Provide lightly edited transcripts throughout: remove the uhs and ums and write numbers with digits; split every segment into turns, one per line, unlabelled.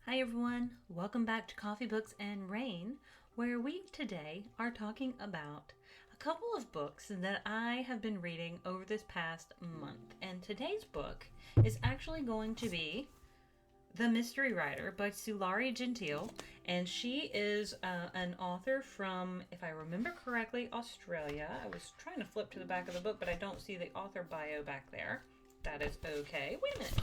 Hi everyone, welcome back to Coffee Books and Rain, where we today are talking about a couple of books that I have been reading over this past month. And today's book is actually going to be The Mystery Writer by Sulari Gentill, and she is an author from, if I remember correctly, Australia. I was trying to flip to the back of the book, but I don't see the author bio back there. That is okay. Wait a minute.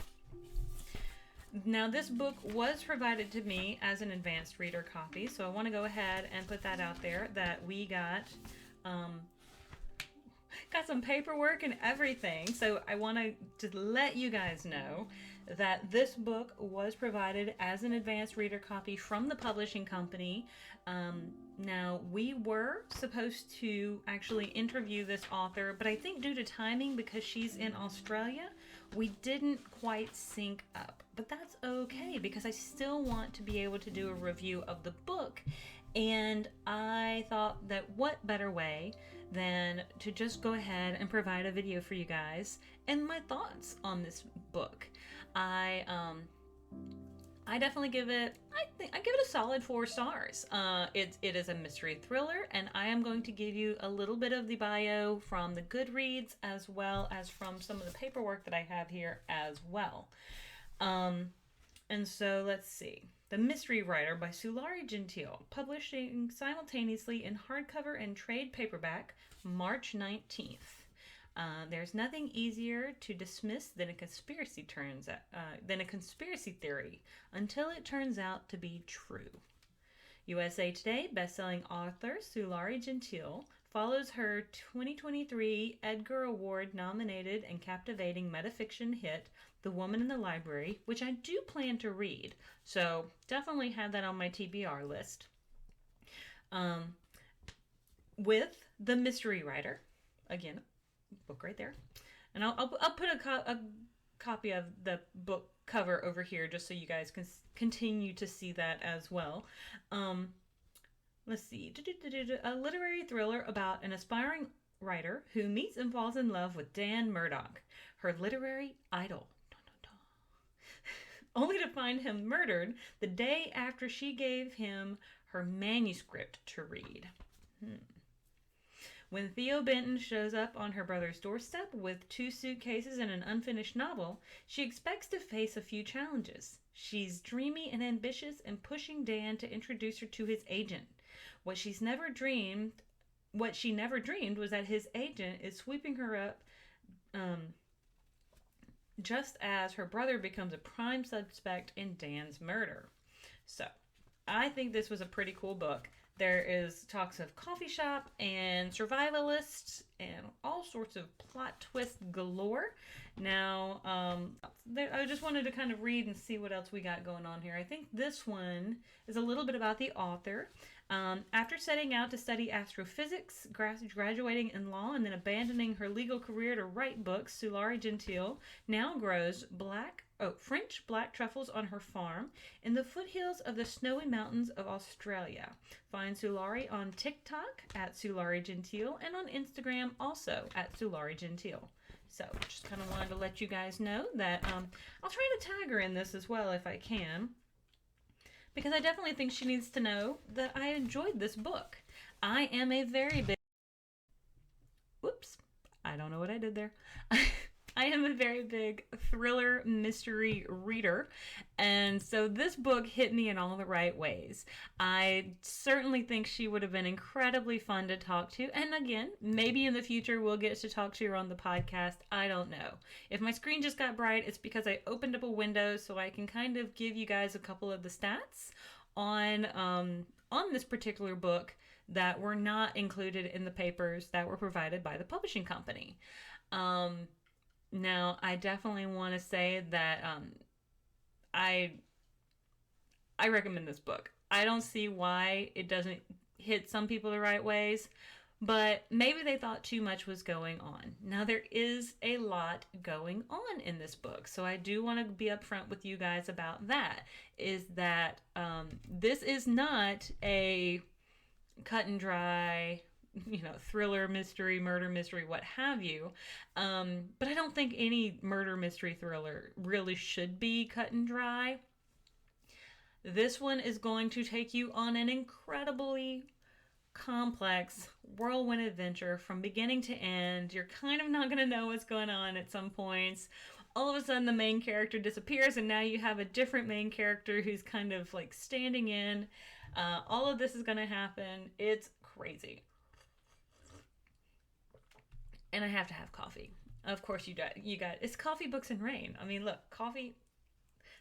Now, this book was provided to me as an advanced reader copy, so I want to go ahead and put that out there that we got some paperwork and everything. So I want to let you guys know that this book was provided as an advanced reader copy from the publishing company. Now, we were supposed to actually interview this author, but I think due to timing, because she's in Australia, we didn't quite sync up. But that's okay, because I still want to be able to do a review of the book. And I thought that what better way than to just go ahead and provide a video for you guys and my thoughts on this book. I definitely give it. I give it a solid 4 stars. It is a mystery thriller, and I am going to give you a little bit of the bio from the Goodreads as well as from some of the paperwork that I have here as well. And so let's see. The Mystery Writer by Sulari Gentill, publishing simultaneously in hardcover and trade paperback, March 19th. There's nothing easier to dismiss than a conspiracy theory until it turns out to be true. USA Today bestselling author Sulari Gentill follows her 2023 Edgar Award nominated and captivating metafiction hit The Woman in the Library, which I do plan to read, so definitely have that on my TBR list. With The Mystery Writer, again, book right there, and I'll put a copy of the book cover over here just so you guys can continue to see that as well. Let's see. A literary thriller about an aspiring writer who meets and falls in love with Dan Murdoch, her literary idol. Only to find him murdered the day after she gave him her manuscript to read. When Theo Benton shows up on her brother's doorstep with 2 suitcases and an unfinished novel, she expects to face a few challenges. She's dreamy and ambitious and pushing Dan to introduce her to his agent. What she never dreamed was that his agent is sweeping her up just as her brother becomes a prime suspect in Dan's murder. So, I think this was a pretty cool book. There is talks of coffee shop and survivalists and all sorts of plot twist galore. Now, I just wanted to kind of read and see what else we got going on here. I think this one is a little bit about the author. After setting out to study astrophysics, graduating in law, and then abandoning her legal career to write books, Sulari Gentill now grows French black truffles on her farm in the foothills of the snowy mountains of Australia. Find Sulari on TikTok at Sulari Gentill and on Instagram also at Sulari Gentill. So just kind of wanted to let you guys know that I'll try to tag her in this as well if I can, because I definitely think she needs to know that I enjoyed this book. I am a very big... Whoops. I don't know what I did there. I am a very big thriller mystery reader, and so this book hit me in all the right ways. I certainly think she would have been incredibly fun to talk to, and again, maybe in the future we'll get to talk to her on the podcast. I don't know. If my screen just got bright, it's because I opened up a window so I can kind of give you guys a couple of the stats on this particular book that were not included in the papers that were provided by the publishing company. Now, I definitely want to say that I recommend this book. I don't see why it doesn't hit some people the right ways, but maybe they thought too much was going on. Now, there is a lot going on in this book, so I do want to be upfront with you guys about that, is that this is not a cut and dry, thriller, mystery, murder mystery, what have you. But I don't think any murder mystery thriller really should be cut and dry. This one is going to take you on an incredibly complex whirlwind adventure from beginning to end. You're kind of not going to know what's going on at some points. All of a sudden, the main character disappears, and now you have a different main character who's kind of like standing in. All of this is going to happen. It's crazy. And I have to have coffee. Of course, you got it's coffee, books, and rain. I mean, look, coffee.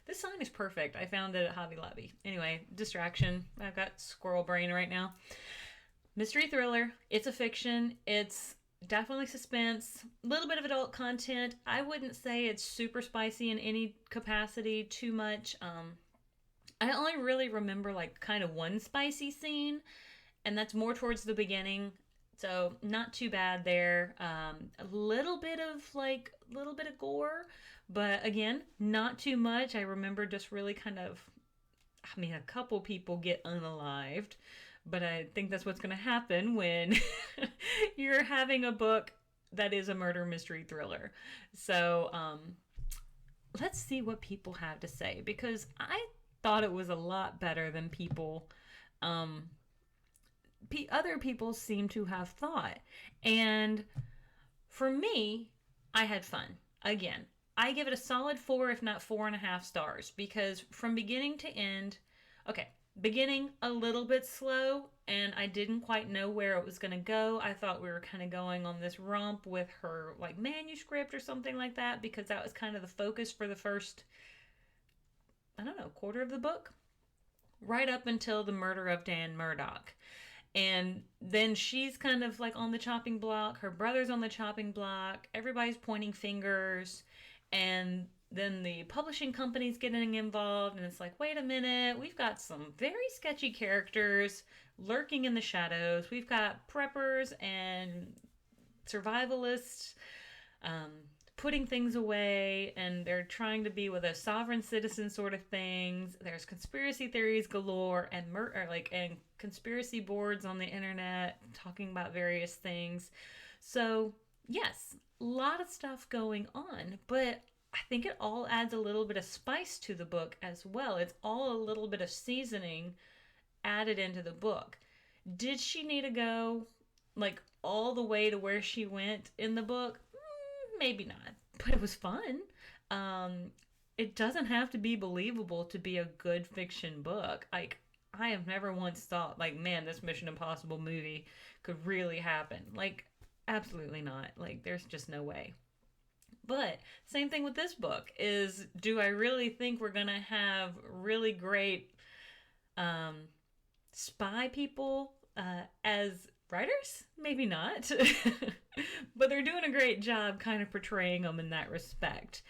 This sign is perfect. I found it at Hobby Lobby. Anyway, distraction. I've got squirrel brain right now. Mystery thriller. It's a fiction. It's definitely suspense. A little bit of adult content. I wouldn't say it's super spicy in any capacity too much. I only really remember like kind of one spicy scene, and that's more towards the beginning. So not too bad there. A little bit of gore, but again, not too much. I remember just really kind of, I mean, a couple people get unalived, but I think that's what's going to happen when you're having a book that is a murder mystery thriller. So let's see what people have to say, because I thought it was a lot better than people. Other people seem to have thought. And for me, I had fun. Again, I give it a solid 4, if not 4.5 stars, because from beginning to end, okay, beginning a little bit slow, and I didn't quite know where it was going to go. I thought we were kind of going on this romp with her like manuscript or something like that, because that was kind of the focus for the first, I don't know, quarter of the book, right up until the murder of Dan Murdoch. And then she's kind of like on the chopping block. Her brother's on the chopping block. Everybody's pointing fingers. And then the publishing company's getting involved. And it's like, wait a minute. We've got some very sketchy characters lurking in the shadows. We've got preppers and survivalists putting things away. And they're trying to be with a sovereign citizen sort of things. There's conspiracy theories galore and and conspiracy boards on the internet talking about various things. So yes, a lot of stuff going on, but I think it all adds a little bit of spice to the book as well. It's all a little bit of seasoning added into the book. Did she need to go like all the way to where she went in the book? Maybe not, but it was fun. It doesn't have to be believable to be a good fiction book. Like, I have never once thought, like, man, this Mission Impossible movie could really happen. Like, absolutely not. Like, there's just no way. But same thing with this book is, do I really think we're going to have really great spy people as writers? Maybe not. But they're doing a great job kind of portraying them in that respect.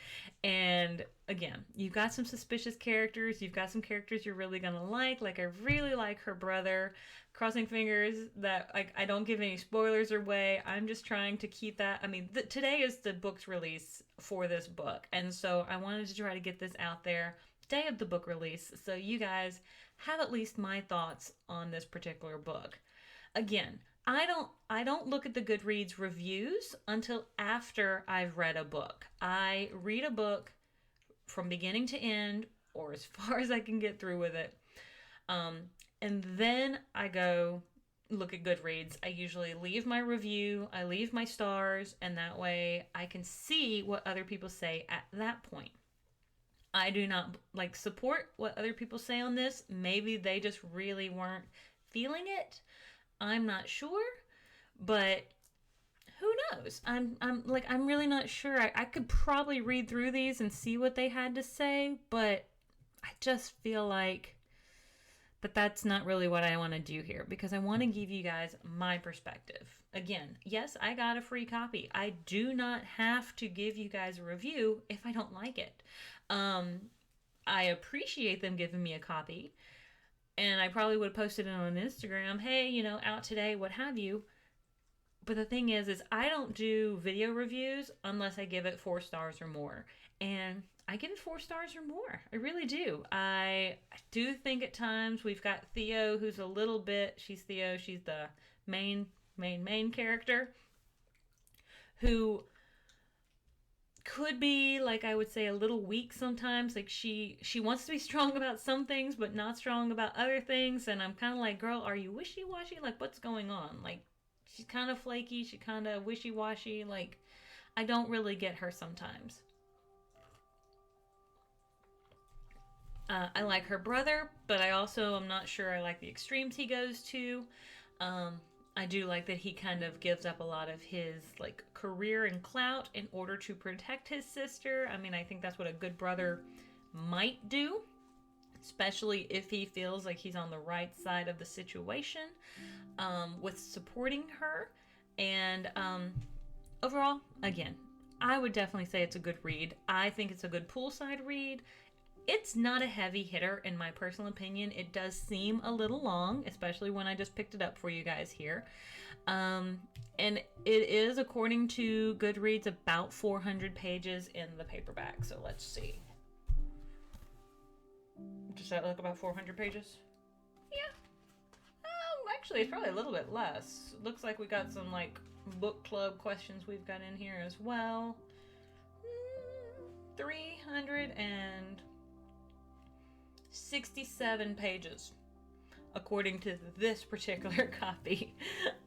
And again, you've got some suspicious characters. You've got some characters you're really going to like. Like, I really like her brother. Crossing fingers that I don't give any spoilers away. I'm just trying to keep that. I mean, today is the book's release for this book. And so I wanted to try to get this out there day of the book release, so you guys have at least my thoughts on this particular book. Again, I don't look at the Goodreads reviews until after I've read a book. I read a book from beginning to end, or as far as I can get through with it. And then I go look at Goodreads. I usually leave my review, I leave my stars, and that way I can see what other people say at that point. I do not support what other people say on this. Maybe they just really weren't feeling it. I'm not sure, but who knows? I'm really not sure. I could probably read through these and see what they had to say, but I just feel like that's not really what I want to do here, because I want to give you guys my perspective. Again, yes, I got a free copy. I do not have to give you guys a review if I don't like it. I appreciate them giving me a copy, and I probably would have posted it on Instagram, hey, out today, what have you. But the thing is I don't do video reviews unless I give it 4 stars or more. And I give it 4 stars or more. I really do. I do think at times we've got Theo, who's a little bit, she's Theo, she's the main character, who could be, like, I would say, a little weak sometimes. Like, she wants to be strong about some things but not strong about other things, and I'm kind of like, girl, are you wishy-washy? Like, what's going on? Like, she's kind of flaky, she kind of wishy-washy. Like, I don't really get her sometimes. I like her brother, but I also am not sure I like the extremes he goes to. Um, I do like that he kind of gives up a lot of his like career and clout in order to protect his sister. I mean, I think that's what a good brother might do, especially if he feels like he's on the right side of the situation, with supporting her. And overall, again, I would definitely say it's a good read. I think it's a good poolside read. It's not a heavy hitter in my personal opinion. It does seem a little long, especially when I just picked it up for you guys here. And it is, according to Goodreads, about 400 pages in the paperback. So let's see. Does that look about 400 pages? Yeah. Actually, it's probably a little bit less. Looks like we got some like book club questions we've got in here as well. 367 pages, according to this particular copy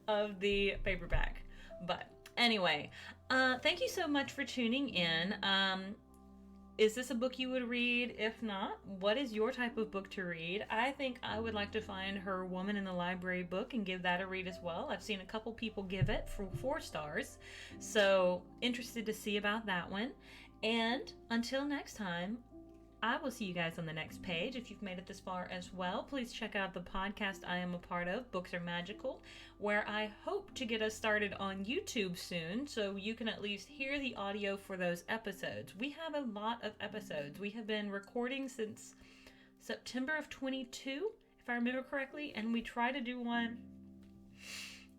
of the paperback. But anyway, thank you so much for tuning in. Is this a book you would read? If not, what is your type of book to read? I think I would like to find her Woman in the Library book and give that a read as well. I've seen a couple people give it for 4 stars, so interested to see about that one. And until next time, I will see you guys on the next page. If you've made it this far as well, please check out the podcast I am a part of, Books Are Magical, where I hope to get us started on YouTube soon, so you can at least hear the audio for those episodes. We have a lot of episodes. We have been recording since September of 22, if I remember correctly, and we try to do one,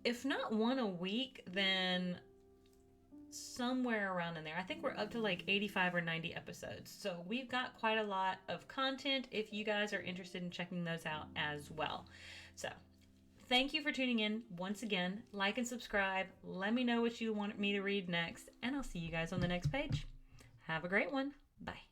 if not one a week, then somewhere around in there. I think we're up to like 85 or 90 episodes. So we've got quite a lot of content if you guys are interested in checking those out as well. So thank you for tuning in once again. Like and subscribe. Let me know what you want me to read next, and I'll see you guys on the next page. Have a great one. Bye.